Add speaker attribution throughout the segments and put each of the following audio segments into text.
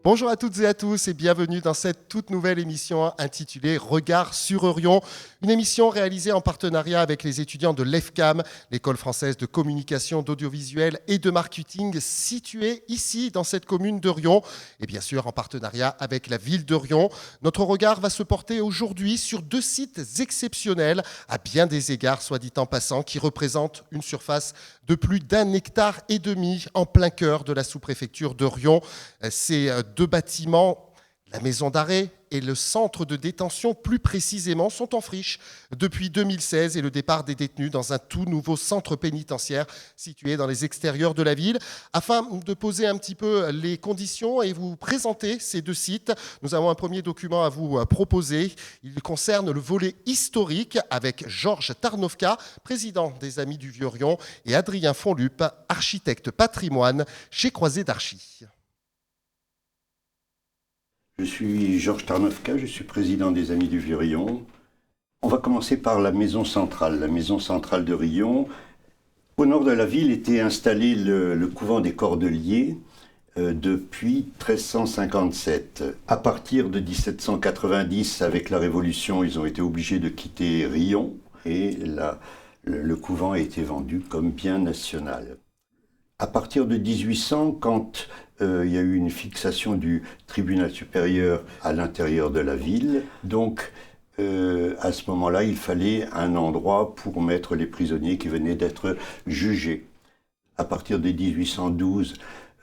Speaker 1: Bonjour à toutes et à tous et bienvenue dans cette toute nouvelle émission intitulée Regard sur Orion, une émission réalisée en partenariat avec les étudiants de l'EFCAM, l'école française de communication, d'audiovisuel et de marketing située ici dans cette commune d'Orion et bien sûr en partenariat avec la ville d'Orion. Notre regard va se porter aujourd'hui sur deux sites exceptionnels à bien des égards, soit dit en passant, qui représentent une surface de plus d'1,5 hectare en plein cœur de la sous-préfecture d'Orion. Ces deux bâtiments, la maison d'arrêt et le centre de détention plus précisément, sont en friche depuis 2016 et le départ des détenus dans un tout nouveau centre pénitentiaire situé dans les extérieurs de la ville. Afin de poser un petit peu les conditions et vous présenter ces deux sites, nous avons un premier document à vous proposer. Il concerne le volet historique avec Georges Tarnowka, président des Amis du Vieux-Orion, et Adrien Fonlup, architecte patrimoine chez Croiset d'Archi.
Speaker 2: Je suis Georges Tarnowka, je suis président des Amis du Vieux-Orion. On va commencer par la maison centrale de Rion. Au nord de la ville était installé le couvent des Cordeliers depuis 1357. À partir de 1790, avec la Révolution, ils ont été obligés de quitter Rion et le couvent a été vendu comme bien national. À partir de 1800, quand il y a eu une fixation du tribunal supérieur à l'intérieur de la ville, donc à ce moment-là, il fallait un endroit pour mettre les prisonniers qui venaient d'être jugés. À partir de 1812,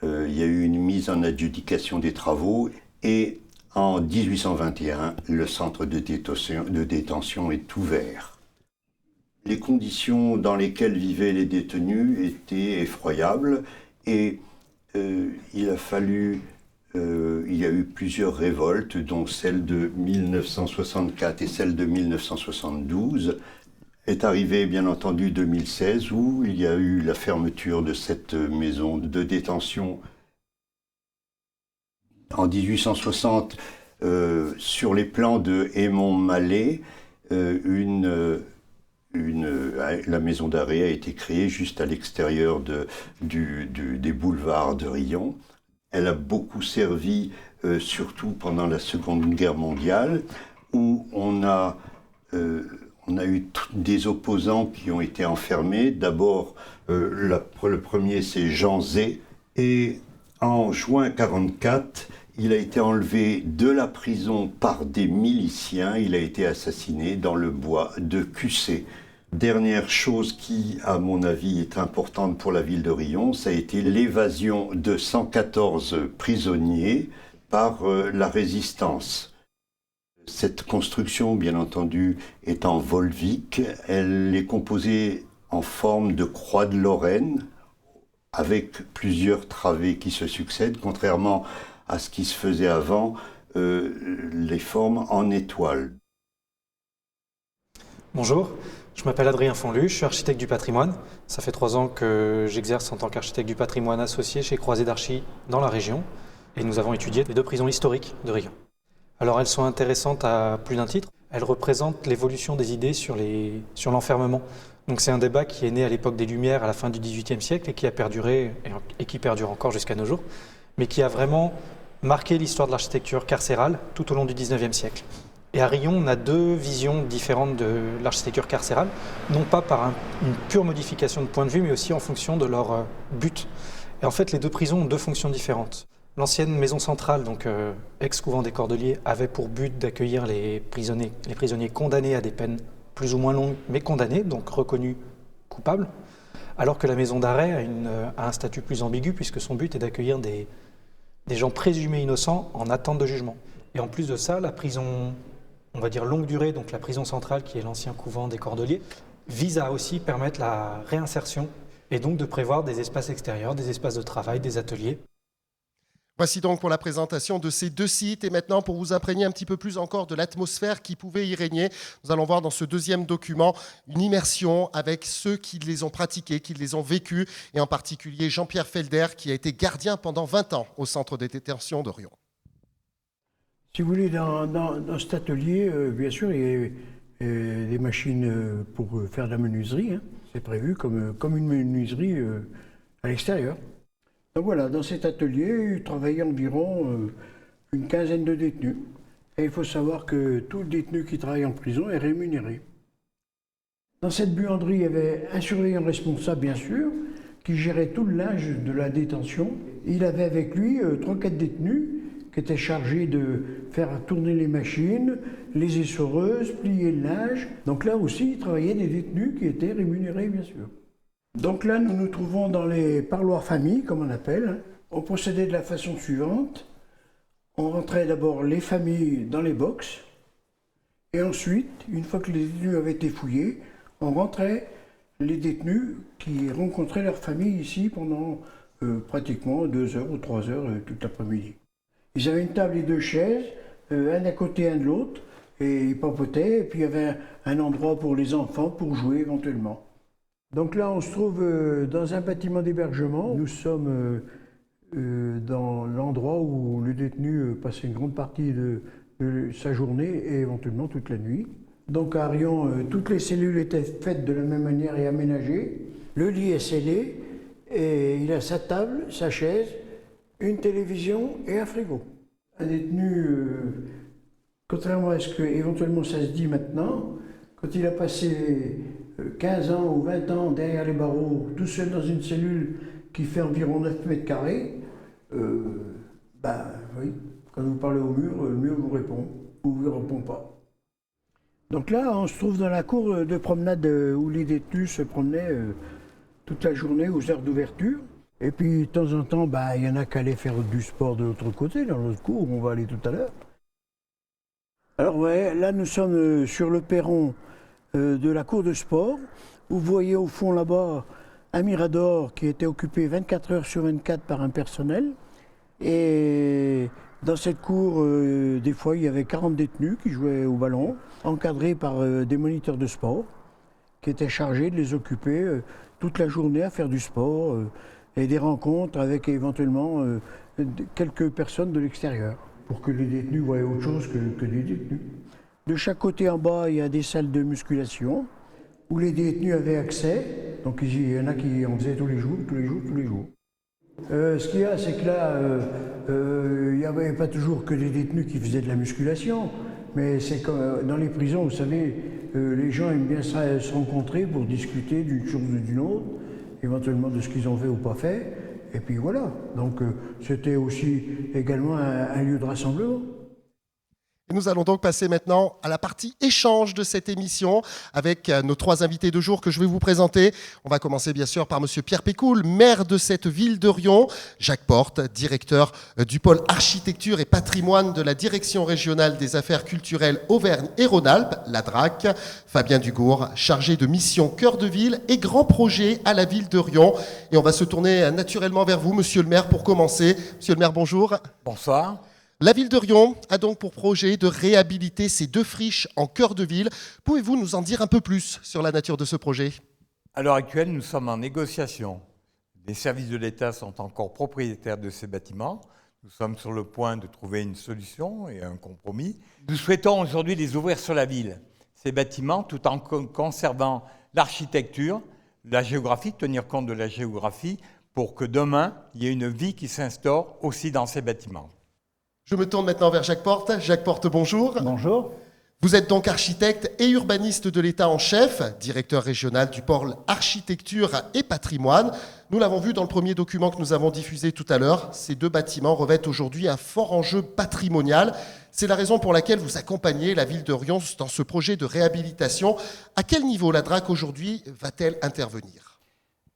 Speaker 2: il y a eu une mise en adjudication des travaux et en 1821, le centre de détention est ouvert. Les conditions dans lesquelles vivaient les détenus étaient effroyables et il y a eu plusieurs révoltes, dont celle de 1964 et celle de 1972. Est arrivé bien entendu 2016 où il y a eu la fermeture de cette maison de détention. En 1860, sur les plans de Hémont-Mallet, la maison d'arrêt a été créée juste à l'extérieur des boulevards de Rion. Elle a beaucoup servi, surtout pendant la Seconde Guerre mondiale, où on a eu des opposants qui ont été enfermés. D'abord, le premier, c'est Jean Zé. Et en juin 1944, il a été enlevé de la prison par des miliciens. Il a été assassiné dans le bois de Cussé. Dernière chose qui, à mon avis, est importante pour la ville de Rion, ça a été l'évasion de 114 prisonniers par la résistance. Cette construction, bien entendu, est en volvic. Elle est composée en forme de croix de Lorraine, avec plusieurs travées qui se succèdent, contrairement à ce qui se faisait avant, les formes en étoile.
Speaker 3: Bonjour. Je m'appelle Adrien Fonlup, je suis architecte du patrimoine. Ça fait 3 ans que j'exerce en tant qu'architecte du patrimoine associé chez Croiset d'Archi dans la région. Et nous avons étudié les deux prisons historiques de Rion. Alors elles sont intéressantes à plus d'un titre. Elles représentent l'évolution des idées sur l'enfermement. Donc c'est un débat qui est né à l'époque des Lumières à la fin du XVIIIe siècle et qui a perduré et qui perdure encore jusqu'à nos jours, mais qui a vraiment marqué l'histoire de l'architecture carcérale tout au long du XIXe siècle. Et à Rion, on a deux visions différentes de l'architecture carcérale, non pas par une pure modification de point de vue, mais aussi en fonction de leur but. Et en fait, les deux prisons ont deux fonctions différentes. L'ancienne maison centrale, donc ex-couvent des Cordeliers, avait pour but d'accueillir les prisonniers condamnés à des peines plus ou moins longues, mais condamnés, donc reconnus coupables, alors que la maison d'arrêt a un statut plus ambigu, puisque son but est d'accueillir des gens présumés innocents en attente de jugement. Et en plus de ça, la prison, on va dire longue durée, donc la prison centrale qui est l'ancien couvent des Cordeliers, vise à aussi permettre la réinsertion et donc de prévoir des espaces extérieurs, des espaces de travail, des ateliers.
Speaker 1: Voici donc pour la présentation de ces deux sites et maintenant pour vous imprégner un petit peu plus encore de l'atmosphère qui pouvait y régner, nous allons voir dans ce deuxième document une immersion avec ceux qui les ont pratiqués, qui les ont vécus et en particulier Jean-Pierre Felder qui a été gardien pendant 20 ans au centre de détention d'Orion.
Speaker 4: Si vous voulez, dans cet atelier, bien sûr, il y a des machines pour faire de la menuiserie. Hein. C'est prévu comme une menuiserie à l'extérieur. Donc voilà, dans cet atelier, il travaillait environ une quinzaine de détenus. Et il faut savoir que tout détenu qui travaille en prison est rémunéré. Dans cette buanderie, il y avait un surveillant responsable, bien sûr, qui gérait tout le linge de la détention. Il avait avec lui 3-4 détenus qui étaient chargés de faire tourner les machines, les essoreuses, plier le linge. Donc là aussi, il travaillait des détenus qui étaient rémunérés, bien sûr. Donc là, nous nous trouvons dans les parloirs familles, comme on appelle. On procédait de la façon suivante. On rentrait d'abord les familles dans les box. Et ensuite, une fois que les détenus avaient été fouillés, on rentrait les détenus qui rencontraient leur famille ici pendant pratiquement 2 heures ou 3 heures toute l'après-midi. Ils avaient une table et 2 chaises, un à côté, un de l'autre, et ils papotaient, et puis il y avait un endroit pour les enfants pour jouer éventuellement. Donc là, on se trouve dans un bâtiment d'hébergement. Nous sommes dans l'endroit où le détenu passait une grande partie de sa journée et éventuellement toute la nuit. Donc à Riom, toutes les cellules étaient faites de la même manière et aménagées. Le lit est scellé et il a sa table, sa chaise, une télévision et un frigo. Un détenu, contrairement à ce que éventuellement ça se dit maintenant, quand il a passé 15 ans ou 20 ans derrière les barreaux, tout seul dans une cellule qui fait environ 9 mètres carrés, oui, quand vous parlez au mur, le mur vous répond ou vous ne répond pas. Donc là, on se trouve dans la cour de promenade où les détenus se promenaient toute la journée aux heures d'ouverture. Et puis, de temps en temps, il y en a qui allaient faire du sport de l'autre côté, dans l'autre cour, où on va aller tout à l'heure. Alors, ouais, là, nous sommes sur le perron de la cour de sport, où vous voyez au fond là-bas un mirador qui était occupé 24 heures sur 24 par un personnel. Et dans cette cour, des fois, il y avait 40 détenus qui jouaient au ballon, encadrés par des moniteurs de sport, qui étaient chargés de les occuper toute la journée à faire du sport et des rencontres avec éventuellement quelques personnes de l'extérieur, pour que les détenus voient autre chose que des détenus. De chaque côté en bas, il y a des salles de musculation où les détenus avaient accès. Donc il y en a qui en faisaient tous les jours. Ce qu'il y a, c'est que là, il n'y avait pas toujours que les détenus qui faisaient de la musculation, mais c'est comme dans les prisons, vous savez, les gens aiment bien se rencontrer pour discuter d'une chose ou d'une autre, éventuellement de ce qu'ils ont fait ou pas fait, et puis voilà. Donc c'était aussi également un lieu de rassemblement.
Speaker 1: Et nous allons donc passer maintenant à la partie échange de cette émission avec nos 3 invités de jour que je vais vous présenter. On va commencer bien sûr par monsieur Pierre Pécoul, maire de cette ville de Riom, Jacques Porte, directeur du pôle architecture et patrimoine de la direction régionale des affaires culturelles Auvergne et Rhône-Alpes, la DRAC, Fabien Dugour, chargé de mission cœur de ville et grands projets à la ville de Riom. Et on va se tourner naturellement vers vous, monsieur le maire, pour commencer. Monsieur le maire, bonjour.
Speaker 5: Bonsoir.
Speaker 1: La ville de Riom a donc pour projet de réhabiliter ces 2 friches en cœur de ville. Pouvez-vous nous en dire un peu plus sur la nature de ce projet ?
Speaker 5: À l'heure actuelle, nous sommes en négociation. Les services de l'État sont encore propriétaires de ces bâtiments. Nous sommes sur le point de trouver une solution et un compromis. Nous souhaitons aujourd'hui les ouvrir sur la ville, ces bâtiments, tout en conservant l'architecture, la géographie, tenir compte de la géographie, pour que demain, il y ait une vie qui s'instaure aussi dans ces bâtiments.
Speaker 1: Je me tourne maintenant vers Jacques Porte. Jacques Porte, bonjour.
Speaker 6: Bonjour.
Speaker 1: Vous êtes donc architecte et urbaniste de l'État en chef, directeur régional du pôle architecture et patrimoine. Nous l'avons vu dans le premier document que nous avons diffusé tout à l'heure, ces 2 bâtiments revêtent aujourd'hui un fort enjeu patrimonial. C'est la raison pour laquelle vous accompagnez la ville de Riom dans ce projet de réhabilitation. À quel niveau la DRAC aujourd'hui va-t-elle intervenir ?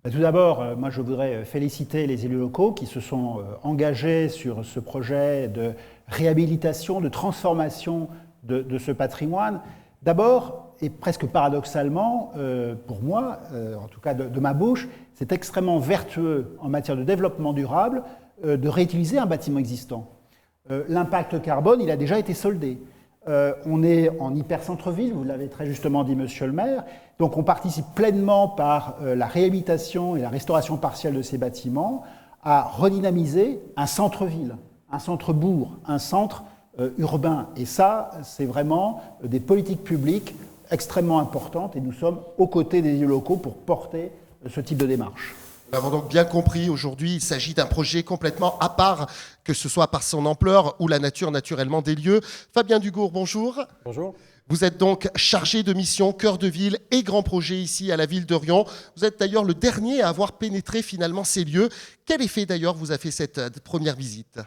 Speaker 6: Tout d'abord, moi je voudrais féliciter les élus locaux qui se sont engagés sur ce projet de réhabilitation, de transformation de ce patrimoine. D'abord, et presque paradoxalement, pour moi, en tout cas de ma bouche, c'est extrêmement vertueux en matière de développement durable de réutiliser un bâtiment existant. L'impact carbone, il a déjà été soldé. On est en hyper-centre-ville, vous l'avez très justement dit, monsieur le maire, donc on participe pleinement par la réhabilitation et la restauration partielle de ces bâtiments à redynamiser un centre-ville, un centre-bourg, un centre urbain. Et ça, c'est vraiment des politiques publiques extrêmement importantes et nous sommes aux côtés des élus locaux pour porter ce type de démarche.
Speaker 1: Nous l'avons donc bien compris, aujourd'hui, il s'agit d'un projet complètement à part, que ce soit par son ampleur ou la nature naturellement des lieux. Fabien Dugour, bonjour.
Speaker 7: Bonjour.
Speaker 1: Vous êtes donc chargé de mission cœur de ville et grand projet ici à la ville de Riom. Vous êtes d'ailleurs le dernier à avoir pénétré finalement ces lieux. Quel effet d'ailleurs vous a fait cette première visite ?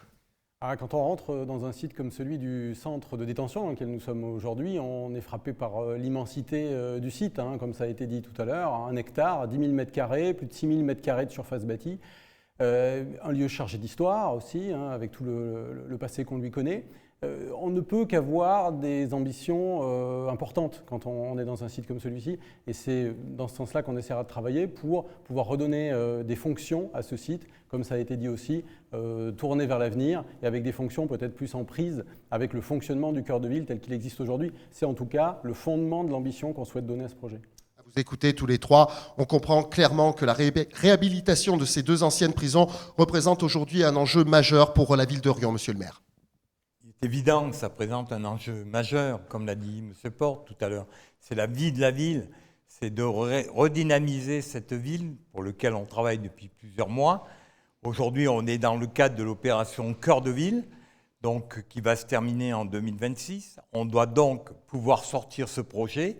Speaker 7: Quand on rentre dans un site comme celui du centre de détention dans lequel nous sommes aujourd'hui, on est frappé par l'immensité du site, comme ça a été dit tout à l'heure, 1 hectare, 10 000 m², plus de 6 000 m² de surface bâtie. Un lieu chargé d'histoire aussi, avec tout le passé qu'on lui connaît. On ne peut qu'avoir des ambitions importantes quand on est dans un site comme celui-ci. Et c'est dans ce sens-là qu'on essaiera de travailler pour pouvoir redonner des fonctions à ce site, comme ça a été dit aussi, tourner vers l'avenir et avec des fonctions peut-être plus en prise avec le fonctionnement du cœur de ville tel qu'il existe aujourd'hui. C'est en tout cas le fondement de l'ambition qu'on souhaite donner à ce projet.
Speaker 1: Vous écoutez tous les trois, on comprend clairement que la réhabilitation de ces 2 anciennes prisons représente aujourd'hui un enjeu majeur pour la ville de Riom, monsieur le maire.
Speaker 5: Il est évident que ça présente un enjeu majeur, comme l'a dit M. Porte tout à l'heure. C'est la vie de la ville, c'est de redynamiser cette ville pour laquelle on travaille depuis plusieurs mois. Aujourd'hui, on est dans le cadre de l'opération Cœur de Ville, donc, qui va se terminer en 2026. On doit donc pouvoir sortir ce projet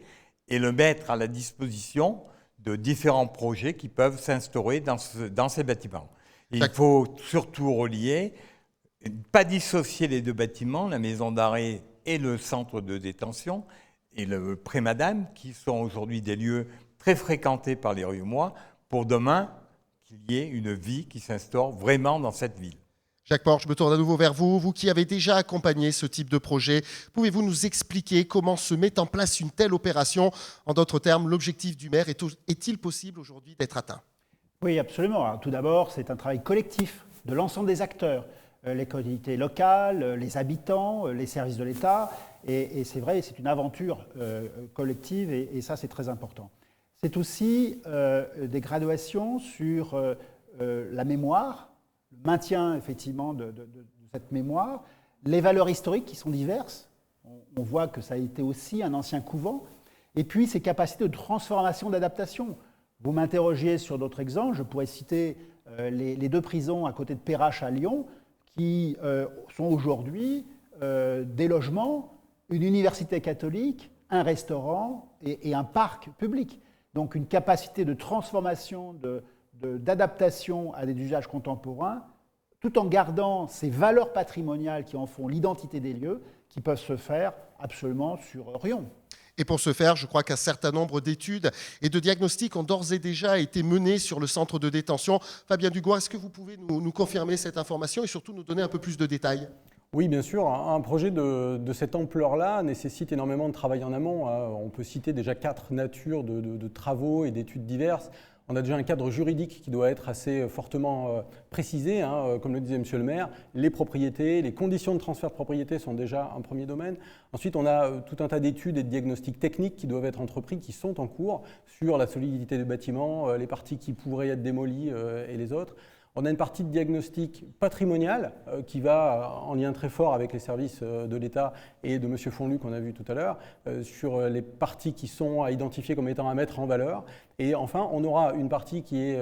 Speaker 5: et le mettre à la disposition de différents projets qui peuvent s'instaurer dans ces bâtiments. Et il faut surtout relier, pas dissocier les 2 bâtiments, la maison d'arrêt et le centre de détention, et le Pré-Madame, qui sont aujourd'hui des lieux très fréquentés par les Riomois, pour demain qu'il y ait une vie qui s'instaure vraiment dans cette ville.
Speaker 1: Jacques Porte, je me tourne à nouveau vers vous. Vous qui avez déjà accompagné ce type de projet, pouvez-vous nous expliquer comment se met en place une telle opération ? En d'autres termes, l'objectif du maire est-il possible aujourd'hui d'être atteint ?
Speaker 6: Oui, absolument. Alors, tout d'abord, c'est un travail collectif de l'ensemble des acteurs, les collectivités locales, les habitants, les services de l'État. Et c'est vrai, c'est une aventure collective et ça, c'est très important. C'est aussi des graduations sur la mémoire, le maintien effectivement de cette mémoire, les valeurs historiques qui sont diverses. On voit que ça a été aussi un ancien couvent. Et puis ces capacités de transformation, d'adaptation. Vous m'interrogiez sur d'autres exemples. Je pourrais citer les 2 prisons à côté de Perrache à Lyon qui sont aujourd'hui des logements, une université catholique, un restaurant et un parc public. Donc une capacité de transformation, d'adaptation à des usages contemporains, tout en gardant ces valeurs patrimoniales qui en font l'identité des lieux, qui peuvent se faire absolument sur Riom.
Speaker 1: Et pour ce faire, je crois qu'un certain nombre d'études et de diagnostics ont d'ores et déjà été menés sur le centre de détention. Fabien Dugour, est-ce que vous pouvez nous confirmer cette information et surtout nous donner un peu plus de détails ?
Speaker 7: Oui, bien sûr. Un projet de cette ampleur-là nécessite énormément de travail en amont. On peut citer déjà 4 natures de travaux et d'études diverses. On a déjà un cadre juridique qui doit être assez fortement précisé, comme le disait Monsieur le maire. Les propriétés, les conditions de transfert de propriété sont déjà un premier domaine. Ensuite, on a tout un tas d'études et de diagnostics techniques qui doivent être entrepris, qui sont en cours sur la solidité des bâtiments, les parties qui pourraient être démolies et les autres. On a une partie de diagnostic patrimonial qui va en lien très fort avec les services de l'État et de M. Fonlu qu'on a vu tout à l'heure, sur les parties qui sont à identifier comme étant à mettre en valeur. Et enfin, on aura une partie qui est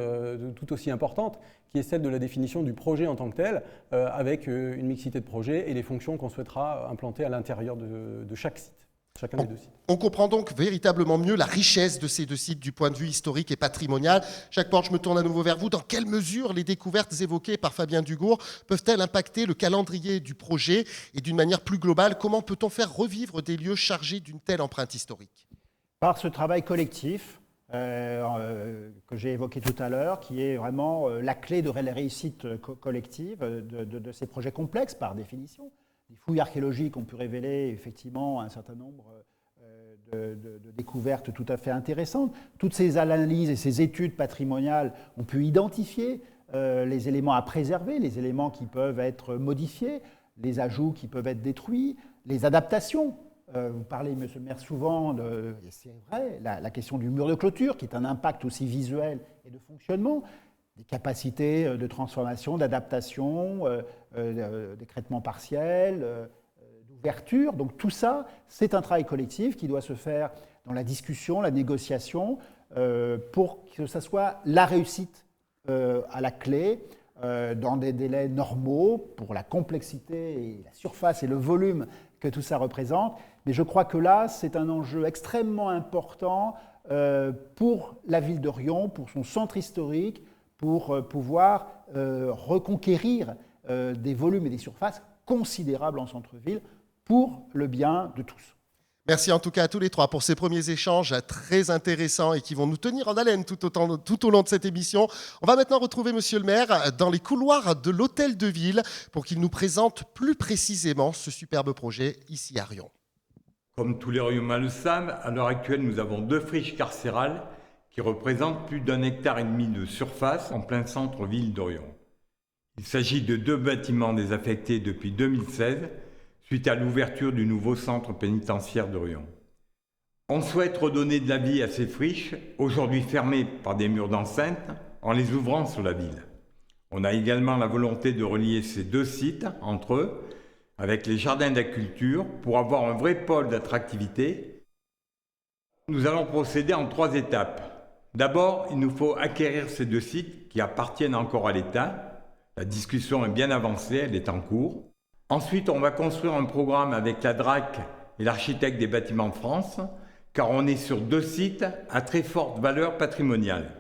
Speaker 7: tout aussi importante, qui est celle de la définition du projet en tant que tel, avec une mixité de projets et les fonctions qu'on souhaitera implanter à l'intérieur de chaque site. Chacun des 2 sites.
Speaker 1: On comprend donc véritablement mieux la richesse de ces 2 sites du point de vue historique et patrimonial. Jacques Porte, je me tourne à nouveau vers vous. Dans quelle mesure les découvertes évoquées par Fabien Dugour peuvent-elles impacter le calendrier du projet ? Et d'une manière plus globale, comment peut-on faire revivre des lieux chargés d'une telle empreinte historique ?
Speaker 6: Par ce travail collectif que j'ai évoqué tout à l'heure, qui est vraiment la clé de la réussite collective de ces projets complexes par définition. Les fouilles archéologiques ont pu révéler effectivement un certain nombre de découvertes tout à fait intéressantes. Toutes ces analyses et ces études patrimoniales ont pu identifier les éléments à préserver, les éléments qui peuvent être modifiés, les ajouts qui peuvent être détruits, les adaptations. Vous parlez, monsieur le maire, souvent, et c'est vrai, la question du mur de clôture, qui est un impact aussi visuel et de fonctionnement. Des capacités de transformation, d'adaptation, d'écrêtement partiel, d'ouverture. Donc tout ça, c'est un travail collectif qui doit se faire dans la discussion, la négociation, pour que ça soit la réussite à la clé, dans des délais normaux pour la complexité et la surface et le volume que tout ça représente. Mais je crois que là, c'est un enjeu extrêmement important pour la ville de Riom, pour son centre historique, pour pouvoir reconquérir des volumes et des surfaces considérables en centre-ville pour le bien de tous.
Speaker 1: Merci en tout cas à tous les trois pour ces premiers échanges très intéressants et qui vont nous tenir en haleine tout au long de cette émission. On va maintenant retrouver Monsieur le maire dans les couloirs de l'Hôtel de Ville pour qu'il nous présente plus précisément ce superbe projet ici à Riom.
Speaker 5: Comme tous les Riomois le savent, à l'heure actuelle, nous avons 2 friches carcérales qui représentent plus d'1,5 hectare de surface en plein centre-ville de Riom. Il s'agit de 2 bâtiments désaffectés depuis 2016, suite à l'ouverture du nouveau centre pénitentiaire de Riom. On souhaite redonner de la vie à ces friches, aujourd'hui fermées par des murs d'enceinte, en les ouvrant sur la ville. On a également la volonté de relier ces 2 sites entre eux, avec les jardins de la culture, pour avoir un vrai pôle d'attractivité. Nous allons procéder en 3 étapes. D'abord, il nous faut acquérir ces 2 sites qui appartiennent encore à l'État. La discussion est bien avancée, elle est en cours. Ensuite, on va construire un programme avec la DRAC et l'architecte des bâtiments de France, car on est sur 2 sites à très forte valeur patrimoniale.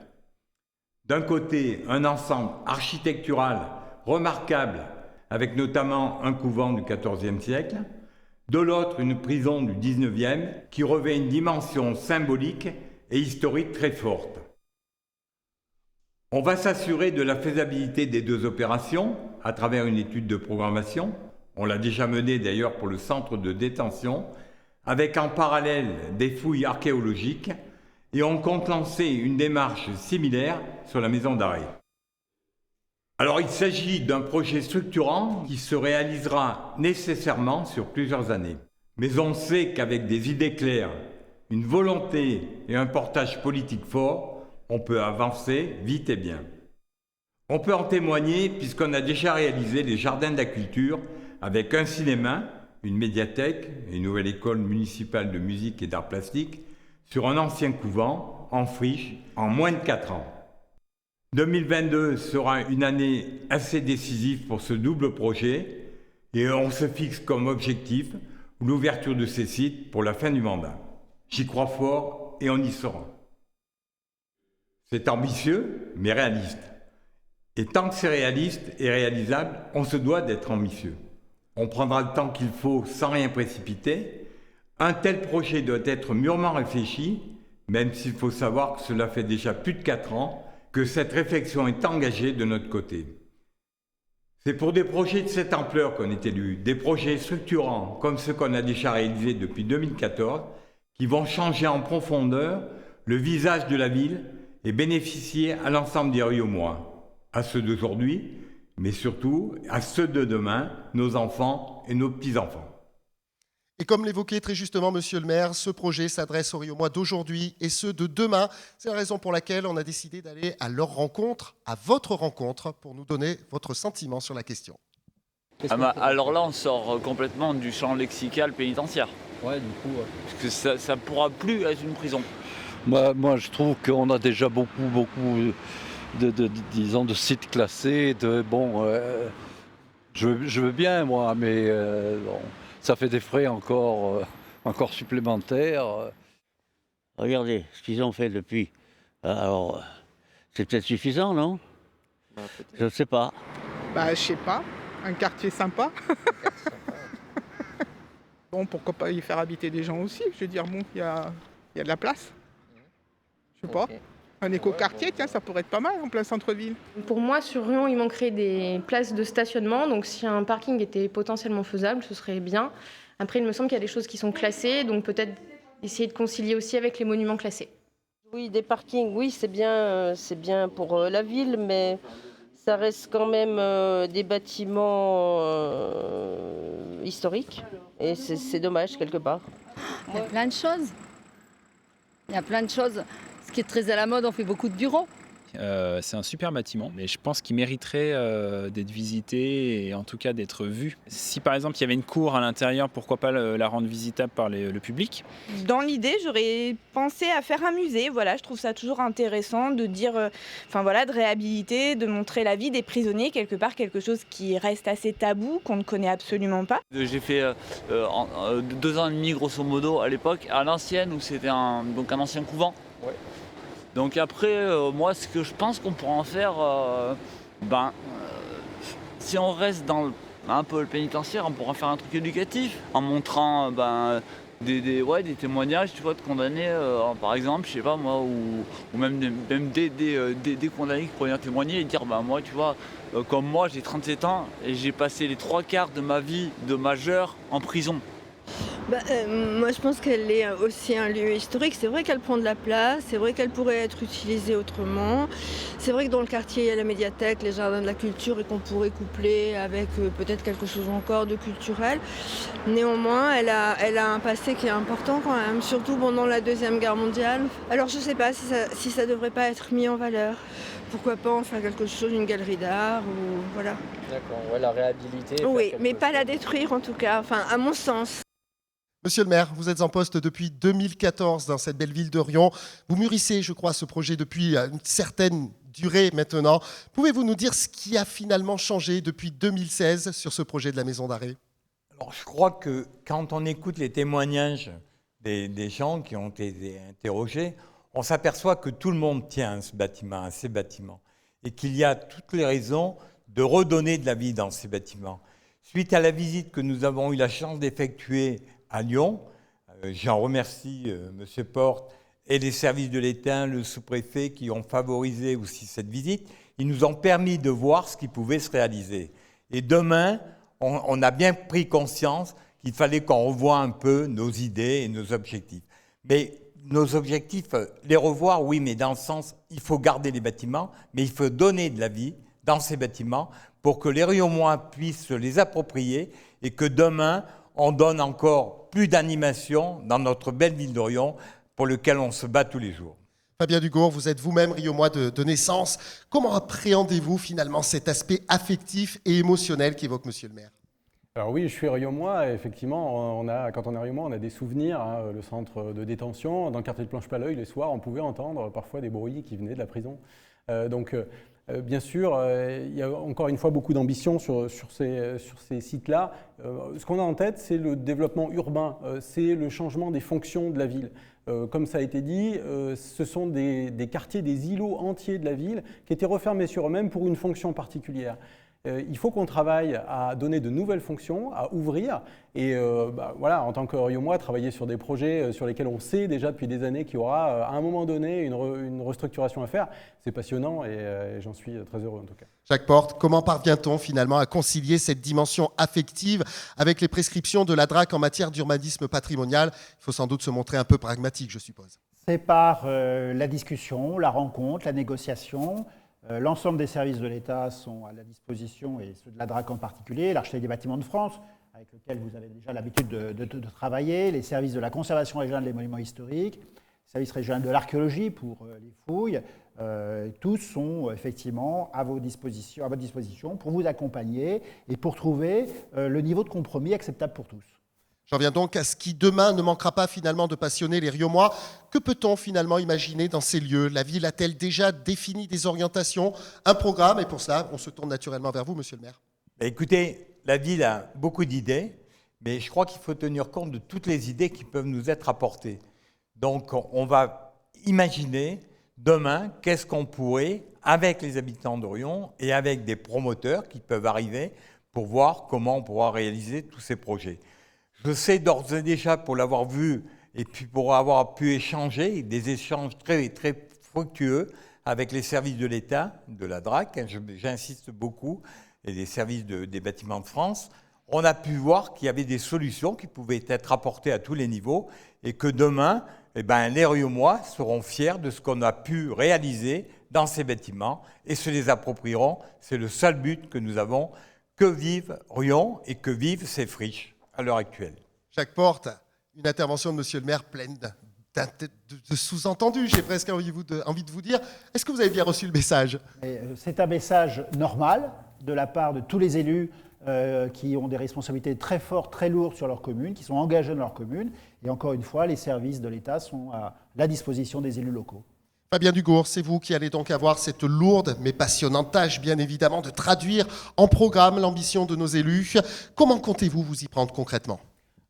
Speaker 5: D'un côté, un ensemble architectural remarquable, avec notamment un couvent du XIVe siècle. De l'autre, une prison du XIXe qui revêt une dimension symbolique et historique très forte. On va s'assurer de la faisabilité des 2 opérations à travers une étude de programmation. On l'a déjà menée d'ailleurs pour le centre de détention, avec en parallèle des fouilles archéologiques, et on compte lancer une démarche similaire sur la maison d'arrêt. Alors il s'agit d'un projet structurant qui se réalisera nécessairement sur plusieurs années. Mais on sait qu'avec des idées claires, une volonté et un portage politique fort, on peut avancer vite et bien. On peut en témoigner puisqu'on a déjà réalisé les jardins de la culture avec un cinéma, une médiathèque et une nouvelle école municipale de musique et d'art plastique sur un ancien couvent en friche en moins de 4 ans. 2022 sera une année assez décisive pour ce double projet et on se fixe comme objectif l'ouverture de ces sites pour la fin du mandat. J'y crois fort et on y sera. C'est ambitieux mais réaliste. Et tant que c'est réaliste et réalisable, on se doit d'être ambitieux. On prendra le temps qu'il faut sans rien précipiter. Un tel projet doit être mûrement réfléchi, même s'il faut savoir que cela fait déjà plus de 4 ans que cette réflexion est engagée de notre côté. C'est pour des projets de cette ampleur qu'on est élu, des projets structurants comme ceux qu'on a déjà réalisés depuis 2014, qui vont changer en profondeur le visage de la ville et bénéficier à l'ensemble des Riomois, à ceux d'aujourd'hui, mais surtout à ceux de demain, nos enfants et nos petits-enfants.
Speaker 1: Et comme l'évoquait très justement Monsieur le maire, ce projet s'adresse aux Riomois d'aujourd'hui et ceux de demain. C'est la raison pour laquelle on a décidé d'aller à leur rencontre, à votre rencontre, pour nous donner votre sentiment sur la question.
Speaker 8: Alors là, on sort complètement du champ lexical pénitentiaire.
Speaker 9: Ouais, du coup.
Speaker 8: Parce que ça ne pourra plus être une prison.
Speaker 9: Moi, je trouve qu'on a déjà beaucoup de sites classés. Je veux bien, moi, mais bon, ça fait des frais encore supplémentaires.
Speaker 10: Regardez ce qu'ils ont fait depuis. Alors, c'est peut-être suffisant, non? Je ne sais pas.
Speaker 11: Je sais pas. Un quartier sympa. Bon, pourquoi pas y faire habiter des gens aussi? Je veux dire, bon, il y a de la place. Je sais pas. Un éco-quartier, tiens, ça pourrait être pas mal en plein centre-ville.
Speaker 12: Pour moi, sur Riom, il manquerait des places de stationnement. Donc, si un parking était potentiellement faisable, ce serait bien. Après, il me semble qu'il y a des choses qui sont classées. Donc, peut-être essayer de concilier aussi avec les monuments classés.
Speaker 13: Oui, des parkings, oui, c'est bien pour la ville, mais ça reste quand même des bâtiments historiques. Et c'est dommage, quelque part.
Speaker 14: Il y a plein de choses. Ce qui est très à la mode, on fait beaucoup de bureaux. C'est un super bâtiment, mais je pense qu'il mériterait d'être visité et en tout cas d'être vu. Si par exemple il y avait une cour à l'intérieur, pourquoi pas la rendre visitable par le public?
Speaker 15: Dans l'idée, j'aurais pensé à faire un musée. Voilà, je trouve ça toujours intéressant de dire, de réhabiliter, de montrer la vie des prisonniers, quelque part quelque chose qui reste assez tabou, qu'on ne connaît absolument pas.
Speaker 8: J'ai fait 2 ans et demi grosso modo à l'époque, à l'ancienne où c'était un ancien couvent. Ouais. Donc après, moi ce que je pense qu'on pourrait en faire, si on reste dans un peu le pénitentiaire, on pourra faire un truc éducatif en montrant des témoignages, tu vois, de condamnés, par exemple, je sais pas moi, ou même des condamnés qui pourraient témoigner et dire, moi, tu vois, comme moi, j'ai 37 ans et j'ai passé les 3/4 de ma vie de majeur en prison.
Speaker 16: Moi, je pense qu'elle est aussi un lieu historique. C'est vrai qu'elle prend de la place, c'est vrai qu'elle pourrait être utilisée autrement. C'est vrai que dans le quartier, il y a la médiathèque, les jardins de la culture et qu'on pourrait coupler avec peut-être quelque chose encore de culturel. Néanmoins, elle a un passé qui est important quand même, surtout pendant la Deuxième Guerre mondiale. Alors, je ne sais pas si ça ne devrait pas être mis en valeur. Pourquoi pas en faire quelque chose, une galerie d'art ou voilà.
Speaker 17: D'accord, ouais, la réhabiliter.
Speaker 16: Oui, mais pas la détruire en tout cas, enfin à mon sens.
Speaker 1: Monsieur le maire, vous êtes en poste depuis 2014 dans cette belle ville de Riom. Vous mûrissez, je crois, ce projet depuis une certaine durée maintenant. Pouvez-vous nous dire ce qui a finalement changé depuis 2016 sur ce projet de la maison d'arrêt?
Speaker 5: Alors, je crois que quand on écoute les témoignages des gens qui ont été interrogés, on s'aperçoit que tout le monde tient à ces bâtiments, et qu'il y a toutes les raisons de redonner de la vie dans ces bâtiments. Suite à la visite que nous avons eu la chance d'effectuer à Lyon, j'en remercie M. Porte et les services de l'État, le sous-préfet, qui ont favorisé aussi cette visite. Ils nous ont permis de voir ce qui pouvait se réaliser. Et demain, on a bien pris conscience qu'il fallait qu'on revoie un peu nos idées et nos objectifs. Mais nos objectifs, les revoir, oui, mais dans le sens, il faut garder les bâtiments, mais il faut donner de la vie dans ces bâtiments pour que les Riomois puissent se les approprier et que demain, on donne encore plus d'animation dans notre belle ville de Riom pour laquelle on se bat tous les jours.
Speaker 1: Fabien Dugour, vous êtes vous-même Riomois de naissance. Comment appréhendez-vous finalement cet aspect affectif et émotionnel qu'évoque Monsieur le maire?
Speaker 7: Alors oui, je suis Riomois, effectivement, quand on est Riomois, on a des souvenirs, le centre de détention, dans le quartier de Planche-Paleuil, les soirs, on pouvait entendre parfois des bruits qui venaient de la prison. Bien sûr, il y a encore une fois beaucoup d'ambition sur ces sites-là. Ce qu'on a en tête, c'est le développement urbain, c'est le changement des fonctions de la ville. Comme ça a été dit, ce sont des quartiers, des îlots entiers de la ville qui étaient refermés sur eux-mêmes pour une fonction particulière. Il faut qu'on travaille à donner de nouvelles fonctions, à ouvrir. Et en tant que Riomois, travailler sur des projets sur lesquels on sait déjà depuis des années qu'il y aura à un moment donné une restructuration à faire, c'est passionnant et j'en suis très heureux en tout cas.
Speaker 1: Jacques Porte, comment parvient-on finalement à concilier cette dimension affective avec les prescriptions de la DRAC en matière d'urbanisme patrimonial? Il faut sans doute se montrer un peu pragmatique, je suppose.
Speaker 6: C'est par la discussion, la rencontre, la négociation. L'ensemble des services de l'État sont à la disposition, et ceux de la DRAC en particulier, l'architecte des bâtiments de France, avec lequel vous avez déjà l'habitude de travailler, les services de la conservation régionale des monuments historiques, les services régionaux de l'archéologie pour les fouilles, tous sont effectivement à votre disposition pour vous accompagner et pour trouver le niveau de compromis acceptable pour tous.
Speaker 1: J'en viens donc à ce qui demain ne manquera pas finalement de passionner les Riomois. Que peut-on finalement imaginer dans ces lieux? La ville a-t-elle déjà défini des orientations, un programme? Et pour cela, on se tourne naturellement vers vous, monsieur le maire.
Speaker 5: Écoutez, la ville a beaucoup d'idées, mais je crois qu'il faut tenir compte de toutes les idées qui peuvent nous être apportées. Donc on va imaginer demain qu'est-ce qu'on pourrait, avec les habitants de Riom et avec des promoteurs qui peuvent arriver, pour voir comment on pourra réaliser tous ces projets. Je sais d'ores et déjà, pour l'avoir vu et puis pour avoir pu échanger, des échanges très, très fructueux avec les services de l'État, de la DRAC, j'insiste beaucoup, et les services des bâtiments de France, on a pu voir qu'il y avait des solutions qui pouvaient être apportées à tous les niveaux et que demain, les Riomois seront fiers de ce qu'on a pu réaliser dans ces bâtiments et se les approprieront. C'est le seul but que nous avons, que vive Riom et que vivent ces friches à l'heure actuelle.
Speaker 1: Jacques Porte, une intervention de monsieur le maire pleine de sous-entendu, j'ai presque envie de vous dire. Est-ce que vous avez bien reçu le message?
Speaker 6: C'est un message normal de la part de tous les élus qui ont des responsabilités très fortes, très lourdes sur leur commune, qui sont engagés dans leur commune. Et encore une fois, les services de l'État sont à la disposition des élus locaux.
Speaker 1: Fabien Dugour, c'est vous qui allez donc avoir cette lourde mais passionnante tâche, bien évidemment, de traduire en programme l'ambition de nos élus. Comment comptez-vous vous y prendre concrètement?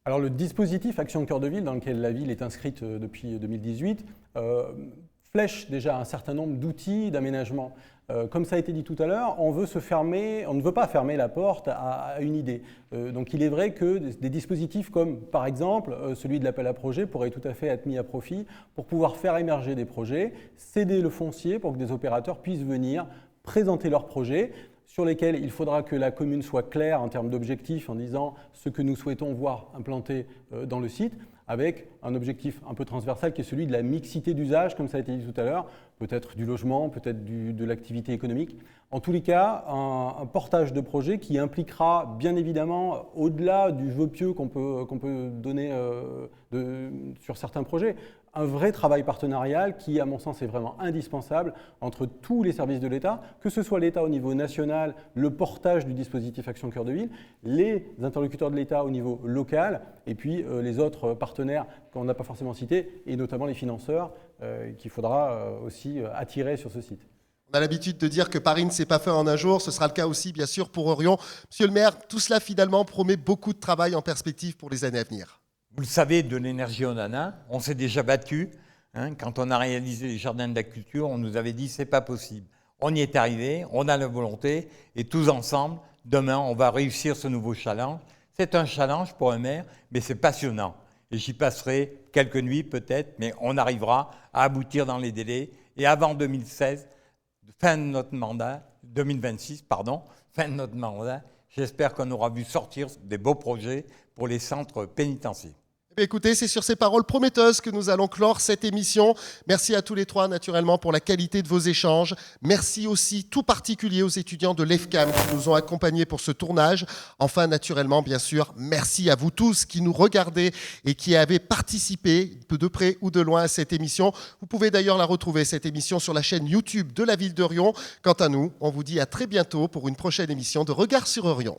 Speaker 7: Alors le dispositif Action Cœur de Ville, dans lequel la ville est inscrite depuis 2018, flèche déjà un certain nombre d'outils d'aménagement. Comme ça a été dit tout à l'heure, on ne veut pas fermer la porte à une idée. Donc il est vrai que des dispositifs comme par exemple celui de l'appel à projet pourraient tout à fait être mis à profit pour pouvoir faire émerger des projets, céder le foncier pour que des opérateurs puissent venir présenter leurs projets sur lesquels il faudra que la commune soit claire en termes d'objectifs en disant ce que nous souhaitons voir implanté dans le site, avec un objectif un peu transversal qui est celui de la mixité d'usage, comme ça a été dit tout à l'heure, peut-être du logement, peut-être de l'activité économique. En tous les cas, un portage de projet qui impliquera bien évidemment, au-delà du vœu pieux qu'on peut donner sur certains projets, un vrai travail partenarial qui, à mon sens, est vraiment indispensable entre tous les services de l'État, que ce soit l'État au niveau national, le portage du dispositif Action Cœur de Ville, les interlocuteurs de l'État au niveau local, et puis les autres partenaires qu'on n'a pas forcément cités, et notamment les financeurs qu'il faudra aussi attirer sur ce site.
Speaker 1: On a l'habitude de dire que Paris ne s'est pas fait en un jour, ce sera le cas aussi bien sûr pour Orion. Monsieur le maire, tout cela finalement promet beaucoup de travail en perspective pour les années à venir.
Speaker 5: Vous le savez, de l'énergie on en a, on s'est déjà battu. Quand on a réalisé les jardins de la culture, on nous avait dit c'est pas possible. On y est arrivé, on a la volonté et tous ensemble, demain, on va réussir ce nouveau challenge. C'est un challenge pour un maire, mais c'est passionnant. Et j'y passerai quelques nuits peut-être, mais on arrivera à aboutir dans les délais. Et avant 2026, fin de notre mandat, j'espère qu'on aura vu sortir des beaux projets pour les centres pénitentiaires.
Speaker 1: Écoutez, c'est sur ces paroles prometteuses que nous allons clore cette émission. Merci à tous les trois, naturellement, pour la qualité de vos échanges. Merci aussi tout particulier aux étudiants de l'EFCAM qui nous ont accompagnés pour ce tournage. Enfin, naturellement, bien sûr, merci à vous tous qui nous regardez et qui avez participé de près ou de loin à cette émission. Vous pouvez d'ailleurs la retrouver, cette émission, sur la chaîne YouTube de la ville d'Orion. Quant à nous, on vous dit à très bientôt pour une prochaine émission de Regard sur Orion.